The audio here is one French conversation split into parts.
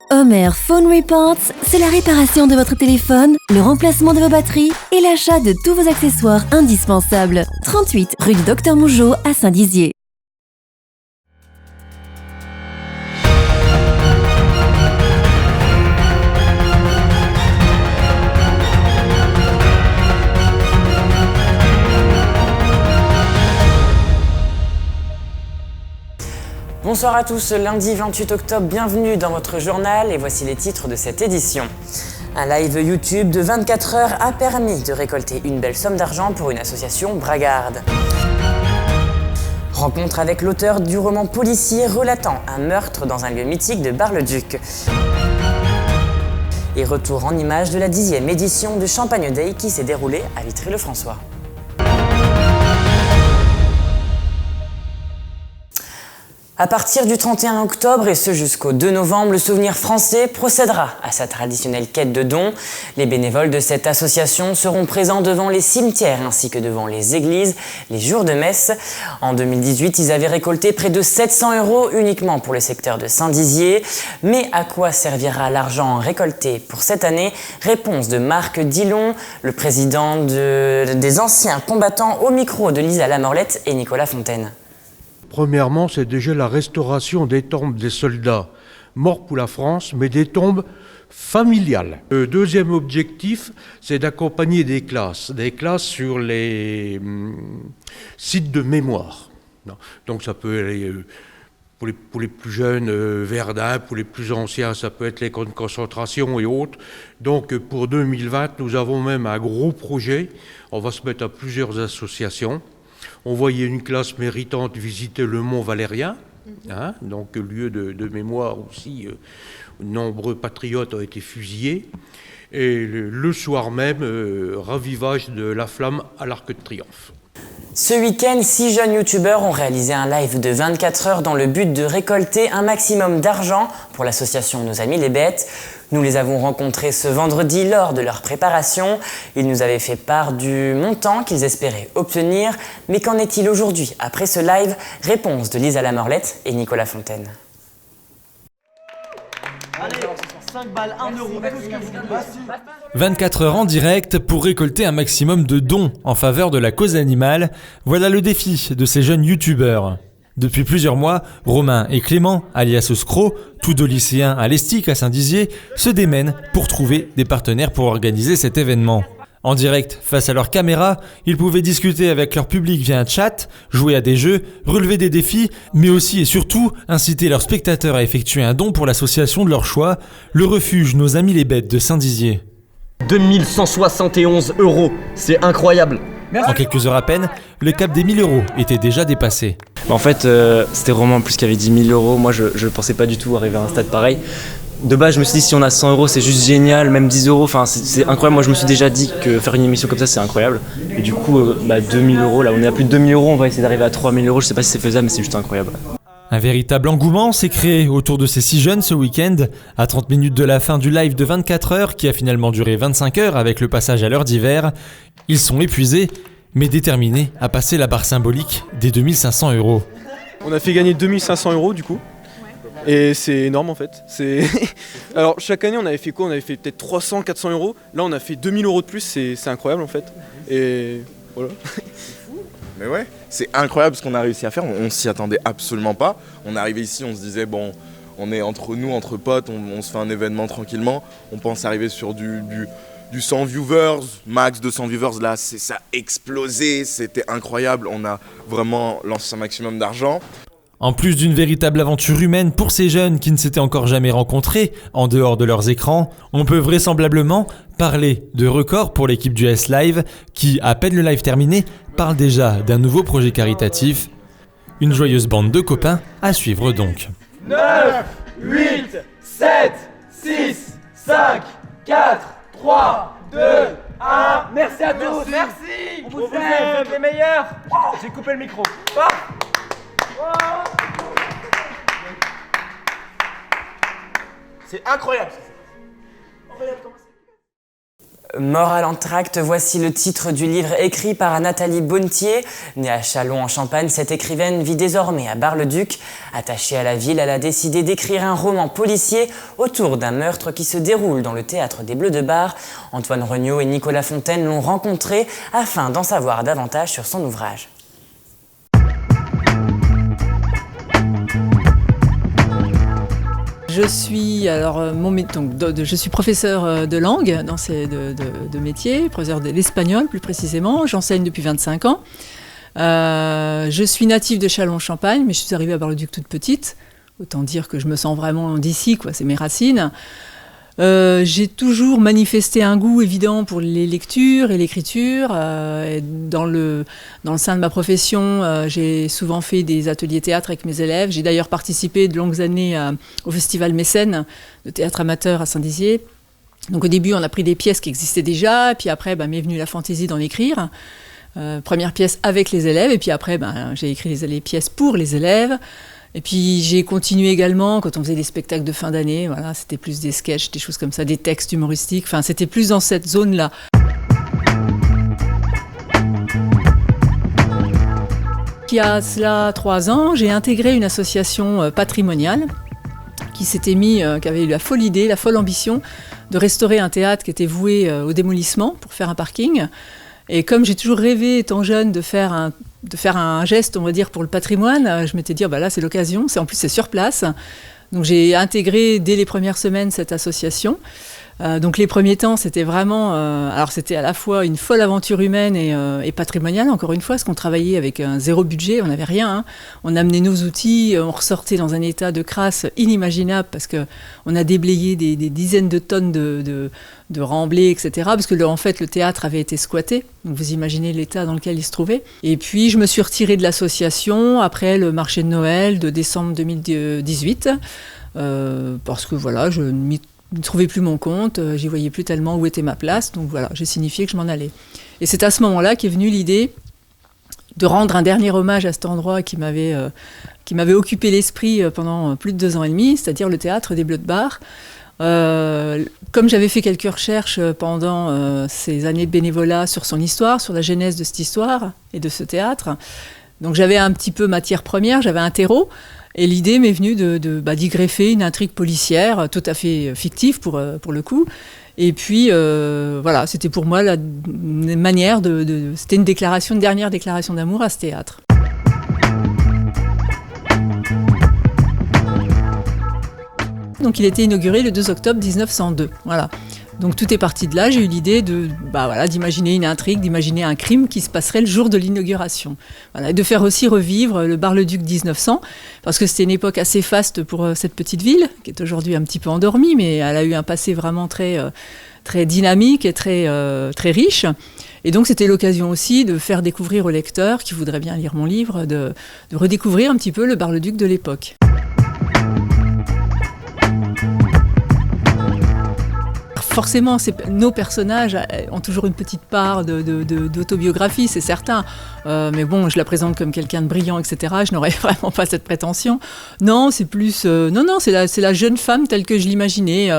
Homer Phone Reports, c'est la réparation de votre téléphone, le remplacement de vos batteries et l'achat de tous vos accessoires indispensables. 38 rue du Docteur Mougeot à Saint-Dizier. Bonsoir à tous, lundi 28 octobre, bienvenue dans votre journal et voici les titres de cette édition. Un live YouTube de 24 heures a permis de récolter une belle somme d'argent pour une association bragarde. Rencontre avec l'auteur du roman policier relatant un meurtre dans un lieu mythique de Bar-le-Duc. Et retour en images de la 10e édition de Champagne Day qui s'est déroulée à Vitry-le-François. À partir du 31 octobre et ce jusqu'au 2 novembre, le Souvenir français procédera à sa traditionnelle quête de dons. Les bénévoles de cette association seront présents devant les cimetières ainsi que devant les églises les jours de messe. En 2018, ils avaient récolté près de 700 € uniquement pour le secteur de Saint-Dizier. Mais à quoi servira l'argent récolté pour cette année? Réponse de Marc Dillon, le président des anciens combattants, au micro de Lisa Lamorlette et Nicolas Fontaine. Premièrement, c'est déjà la restauration des tombes des soldats morts pour la France, mais des tombes familiales. Le deuxième objectif, c'est d'accompagner des classes sur les sites de mémoire. Donc ça peut aller pour les plus jeunes, Verdun, pour les plus anciens, ça peut être les camps de concentration et autres. Donc pour 2020, nous avons même un gros projet. On va se mettre à plusieurs associations. On voyait une classe méritante visiter le Mont Valérien, donc lieu de mémoire aussi, nombreux patriotes ont été fusillés. Et le soir même, ravivage de la flamme à l'Arc de Triomphe. Ce week-end, 6 jeunes youtubeurs ont réalisé un live de 24 heures dans le but de récolter un maximum d'argent pour l'association Nos Amis les Bêtes. Nous les avons rencontrés ce vendredi lors de leur préparation. Ils nous avaient fait part du montant qu'ils espéraient obtenir. Mais qu'en est-il aujourd'hui après ce live? Réponse de Lisa Lamorlette et Nicolas Fontaine. Allez, 5 balles, 1 euro, tout ce que vous voulez. 24 heures en direct pour récolter un maximum de dons en faveur de la cause animale. Voilà le défi de ces jeunes youtubeurs. Depuis plusieurs mois, Romain et Clément, alias Scro, tous deux lycéens à l'Estique à Saint-Dizier, se démènent pour trouver des partenaires pour organiser cet événement. En direct, face à leur caméra, ils pouvaient discuter avec leur public via un chat, jouer à des jeux, relever des défis, mais aussi et surtout inciter leurs spectateurs à effectuer un don pour l'association de leur choix, le refuge Nos Amis les Bêtes de Saint-Dizier. 2171 €, c'est incroyable. En quelques heures à peine, le cap des 1000 € était déjà dépassé. En fait, c'était Romain en plus qui avait dit 1000 €. Moi, je pensais pas du tout arriver à un stade pareil. De base, je me suis dit si on a 100 €, c'est juste génial, même 10 €. Enfin, c'est incroyable. Moi, je me suis déjà dit que faire une émission comme ça, c'est incroyable. Et du coup, 2000 €, là, on est à plus de 2000 €. On va essayer d'arriver à 3000 €. Je sais pas si c'est faisable, mais c'est juste incroyable. Un véritable engouement s'est créé autour de ces 6 jeunes ce week-end, à 30 minutes de la fin du live de 24 heures, qui a finalement duré 25 heures avec le passage à l'heure d'hiver. Ils sont épuisés, mais déterminés à passer la barre symbolique des 2500 €. On a fait gagner 2500 € du coup. Et c'est énorme en fait. Alors chaque année on avait fait quoi? On avait fait peut-être 300, 400 €. Là on a fait 2000 € de plus, c'est incroyable en fait. Et voilà. Mais ouais, c'est incroyable ce qu'on a réussi à faire, on s'y attendait absolument pas. On est arrivé ici, on se disait bon, on est entre nous, entre potes, on se fait un événement tranquillement. On pense arriver sur du 100 viewers, max 200 viewers, là ça a explosé, c'était incroyable. On a vraiment lancé un maximum d'argent. En plus d'une véritable aventure humaine pour ces jeunes qui ne s'étaient encore jamais rencontrés en dehors de leurs écrans, on peut vraisemblablement parler de record pour l'équipe du S-Live qui, à peine le live terminé, parle déjà d'un nouveau projet caritatif. Une joyeuse bande de copains à suivre donc. 9, 8, 7, 6, 5, 4, 3, 2, 1. Merci à tous. Merci. On vous aime, vous êtes les meilleurs. J'ai coupé le micro. C'est incroyable. Mort à l'entracte, voici le titre du livre écrit par Nathalie Bonnetier. Née à Châlons en Champagne, cette écrivaine vit désormais à Bar-le-Duc. Attachée à la ville, elle a décidé d'écrire un roman policier autour d'un meurtre qui se déroule dans le théâtre des Bleus de Bar. Antoine Regnault et Nicolas Fontaine l'ont rencontré afin d'en savoir davantage sur son ouvrage. Je suis je suis professeur de langue de métier, professeur de l'espagnol plus précisément. J'enseigne depuis 25 ans. Je suis native de Châlons-en-Champagne, mais je suis arrivée à Bar-le-Duc toute petite. Autant dire que je me sens vraiment d'ici, quoi. C'est mes racines. J'ai toujours manifesté un goût évident pour les lectures et l'écriture. Dans le sein de ma profession, j'ai souvent fait des ateliers théâtre avec mes élèves. J'ai d'ailleurs participé de longues années au festival Mécène de théâtre amateur à Saint-Dizier. Donc au début, on a pris des pièces qui existaient déjà, puis après, m'est venue la fantaisie d'en écrire. Première pièce avec les élèves, et puis après, j'ai écrit les pièces pour les élèves. Et puis j'ai continué également quand on faisait des spectacles de fin d'année, voilà, c'était plus des sketchs, des choses comme ça, des textes humoristiques, enfin c'était plus dans cette zone-là. Il y a cela 3 ans, j'ai intégré une association patrimoniale qui avait eu la folle idée, la folle ambition de restaurer un théâtre qui était voué au démolissement pour faire un parking. Et comme j'ai toujours rêvé, étant jeune, de faire un geste, on va dire, pour le patrimoine, je m'étais dit, là, c'est l'occasion. En plus, c'est sur place. Donc, j'ai intégré, dès les premières semaines, cette association. Donc, les premiers temps, c'était vraiment... alors, c'était à la fois une folle aventure humaine et patrimoniale, encore une fois, parce qu'on travaillait avec un zéro budget, on n'avait rien. Hein. On amenait nos outils, on ressortait dans un état de crasse inimaginable, parce qu'on a déblayé des dizaines de tonnes de remblais, etc. Parce que en fait, le théâtre avait été squatté. Donc vous imaginez l'état dans lequel il se trouvait. Et puis, je me suis retirée de l'association après le marché de Noël de décembre 2018. Parce que voilà, je ne trouvais plus mon compte, j'y voyais plus tellement où était ma place. Donc voilà, j'ai signifié que je m'en allais. Et c'est à ce moment-là qu'est venue l'idée de rendre un dernier hommage à cet endroit qui m'avait occupé l'esprit pendant plus de 2 ans et demi, c'est-à-dire le théâtre des Bleus de Bar. Comme j'avais fait quelques recherches pendant ces années de bénévolat sur son histoire, sur la genèse de cette histoire et de ce théâtre, donc j'avais un petit peu matière première, j'avais un terreau, et l'idée m'est venue d'y greffer une intrigue policière tout à fait fictive pour le coup. Et puis voilà, c'était pour moi une manière c'était une dernière déclaration d'amour à ce théâtre. Donc il a été inauguré le 2 octobre 1902. Voilà. Donc tout est parti de là. J'ai eu l'idée d'imaginer une intrigue, d'imaginer un crime qui se passerait le jour de l'inauguration. Voilà. Et de faire aussi revivre le Bar-le-Duc 1900, parce que c'était une époque assez faste pour cette petite ville, qui est aujourd'hui un petit peu endormie, mais elle a eu un passé vraiment très, très dynamique et très, très riche. Et donc c'était l'occasion aussi de faire découvrir aux lecteurs qui voudraient bien lire mon livre, de redécouvrir un petit peu le Bar-le-Duc de l'époque. Forcément, nos personnages ont toujours une petite part d'autobiographie, c'est certain. Mais bon, je la présente comme quelqu'un de brillant, etc. Je n'aurais vraiment pas cette prétention. Non, c'est plus... c'est la jeune femme telle que je l'imaginais,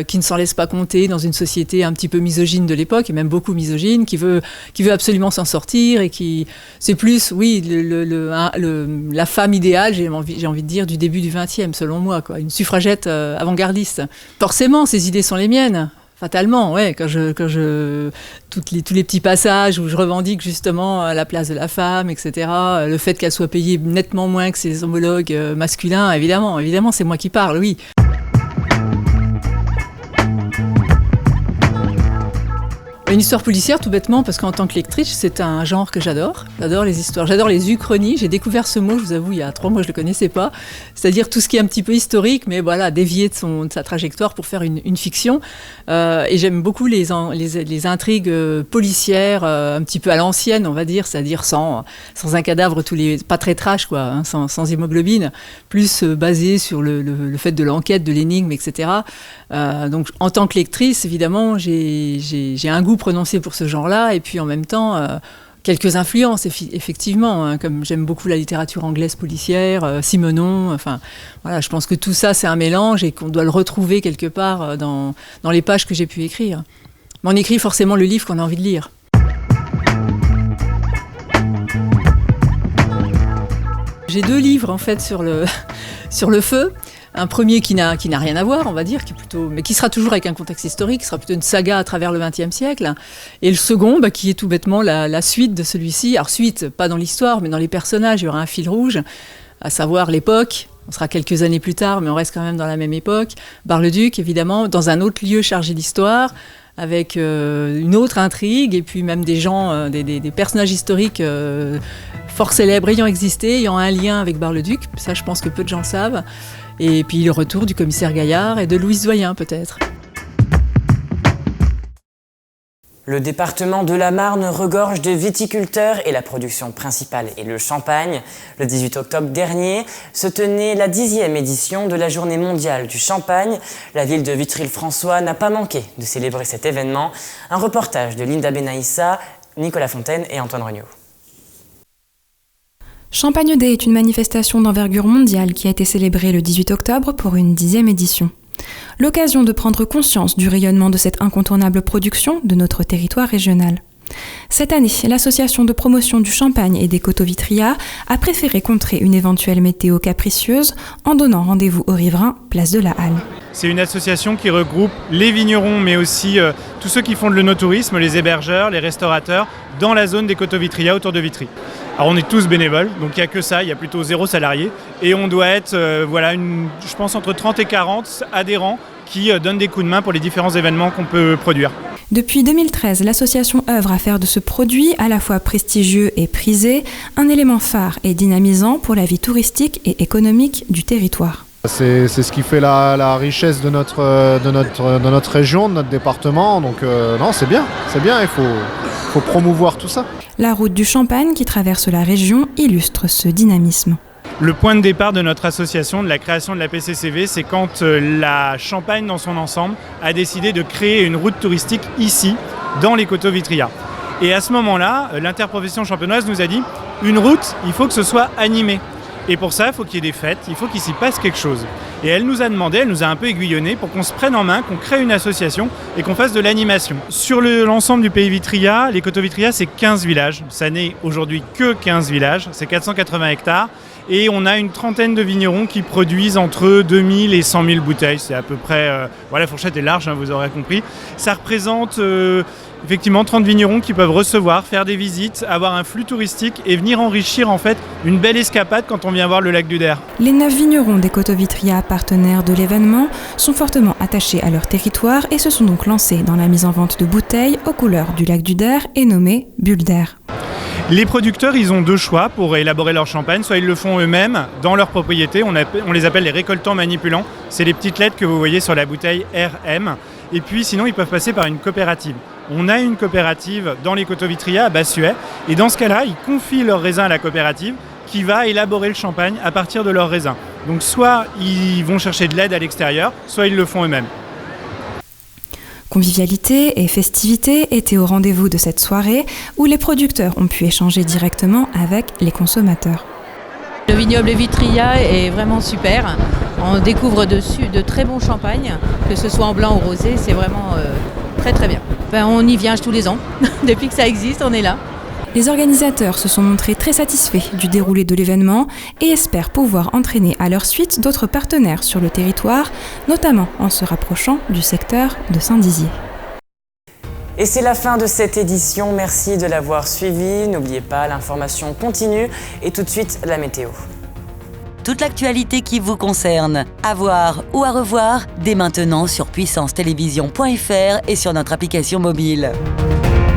qui ne s'en laisse pas compter dans une société un petit peu misogyne de l'époque, et même beaucoup misogyne, qui veut absolument s'en sortir, et qui... C'est plus, oui, la femme idéale, j'ai envie de dire, du début du XXe, selon moi, quoi. Une suffragette avant-gardiste. Forcément, ces idées sont les miennes. Fatalement, ouais, tous les petits passages où je revendique justement la place de la femme, etc., le fait qu'elle soit payée nettement moins que ses homologues masculins, évidemment, c'est moi qui parle, oui. Une histoire policière, tout bêtement, parce qu'en tant que lectrice, c'est un genre que j'adore. J'adore les histoires, j'adore les uchronies. J'ai découvert ce mot, je vous avoue, il y a 3 mois, je ne le connaissais pas. C'est-à-dire tout ce qui est un petit peu historique, mais voilà, dévié de sa trajectoire pour faire une fiction. Et j'aime beaucoup les intrigues policières, un petit peu à l'ancienne, on va dire, c'est-à-dire sans un cadavre, pas très trash, quoi, hein, sans hémoglobine, plus basé sur le fait de l'enquête, de l'énigme, etc. Donc, en tant que lectrice, évidemment, j'ai un goût prononcé pour ce genre-là, et puis en même temps, quelques influences, effectivement, hein, comme j'aime beaucoup la littérature anglaise policière, Simenon, enfin, voilà, je pense que tout ça, c'est un mélange, et qu'on doit le retrouver quelque part dans les pages que j'ai pu écrire. Mais on écrit forcément le livre qu'on a envie de lire. J'ai 2 livres en fait sur le feu. Un premier qui n'a rien à voir, on va dire, mais qui sera toujours avec un contexte historique, qui sera plutôt une saga à travers le XXe siècle. Et le second, qui est tout bêtement la suite de celui-ci. Alors suite, pas dans l'histoire, mais dans les personnages, il y aura un fil rouge, à savoir l'époque. On sera quelques années plus tard, mais on reste quand même dans la même époque. Bar-le-Duc, évidemment, dans un autre lieu chargé d'histoire, avec une autre intrigue, et puis même des gens, des personnages historiques fort célèbres ayant existé, ayant un lien avec Bar-le-Duc. Ça, je pense que peu de gens le savent. Et puis le retour du commissaire Gaillard et de Louise Doyen, peut-être. Le département de la Marne regorge de viticulteurs et la production principale est le champagne. Le 18 octobre dernier se tenait la 10e édition de la Journée mondiale du champagne. La ville de Vitry-le-François n'a pas manqué de célébrer cet événement. Un reportage de Linda Benaïssa, Nicolas Fontaine et Antoine Regnault. Champagne Day est une manifestation d'envergure mondiale qui a été célébrée le 18 octobre pour une 10e édition. L'occasion de prendre conscience du rayonnement de cette incontournable production de notre territoire régional. Cette année, l'association de promotion du champagne et des coteaux Vitria a préféré contrer une éventuelle météo capricieuse en donnant rendez-vous aux riverains, place de la Halle. C'est une association qui regroupe les vignerons, mais aussi tous ceux qui font de l'œnotourisme, les hébergeurs, les restaurateurs, dans la zone des coteaux Vitria autour de Vitry. Alors on est tous bénévoles, donc il n'y a que ça, il y a plutôt 0 salarié. Et on doit être, je pense, entre 30 et 40 adhérents qui donnent des coups de main pour les différents événements qu'on peut produire. Depuis 2013, l'association œuvre à faire de ce produit, à la fois prestigieux et prisé, un élément phare et dynamisant pour la vie touristique et économique du territoire. C'est ce qui fait la richesse de notre région, de notre département. Donc non, c'est bien, il faut promouvoir tout ça. La route du Champagne qui traverse la région illustre ce dynamisme. Le point de départ de notre association, de la création de la PCCV, c'est quand la Champagne dans son ensemble a décidé de créer une route touristique ici, dans les coteaux Vitria. Et à ce moment-là, l'interprofession champenoise nous a dit « une route, il faut que ce soit animé ». Et pour ça, il faut qu'il y ait des fêtes, il faut qu'il s'y passe quelque chose. Et elle nous a demandé, elle nous a un peu aiguillonné pour qu'on se prenne en main, qu'on crée une association et qu'on fasse de l'animation. Sur l'ensemble du pays Vitria, les coteaux Vitria, c'est 15 villages. Ça n'est aujourd'hui que 15 villages, c'est 480 hectares. Et on a une trentaine de vignerons qui produisent entre 2000 et 100 000 bouteilles. C'est à peu près... la fourchette est large, vous aurez compris. Ça représente... effectivement 30 vignerons qui peuvent recevoir, faire des visites, avoir un flux touristique et venir enrichir en fait une belle escapade quand on vient voir le lac du Der. Les 9 vignerons des coteaux Vitria, partenaires de l'événement, sont fortement attachés à leur territoire et se sont donc lancés dans la mise en vente de bouteilles aux couleurs du lac du Der et nommées bulles d'air. Les producteurs, ils ont 2 choix pour élaborer leur champagne. Soit ils le font eux-mêmes dans leur propriété, on les appelle les récoltants manipulants. C'est les petites lettres que vous voyez sur la bouteille RM. Et puis sinon, ils peuvent passer par une coopérative. On a une coopérative dans les coteaux Vitria à Bassuet. Et dans ce cas-là, ils confient leurs raisins à la coopérative qui va élaborer le champagne à partir de leurs raisins. Donc soit ils vont chercher de l'aide à l'extérieur, soit ils le font eux-mêmes. Convivialité et festivité étaient au rendez-vous de cette soirée où les producteurs ont pu échanger directement avec les consommateurs. Le vignoble Vitria est vraiment super. On découvre dessus de très bons champagnes, que ce soit en blanc ou rosé, c'est vraiment très très bien. On y vient tous les ans. Depuis que ça existe, on est là. Les organisateurs se sont montrés très satisfaits du déroulé de l'événement et espèrent pouvoir entraîner à leur suite d'autres partenaires sur le territoire, notamment en se rapprochant du secteur de Saint-Dizier. Et c'est la fin de cette édition, merci de l'avoir suivi. N'oubliez pas, l'information continue et tout de suite la météo. Toute l'actualité qui vous concerne, à voir ou à revoir dès maintenant sur puissancetélévision.fr et sur notre application mobile.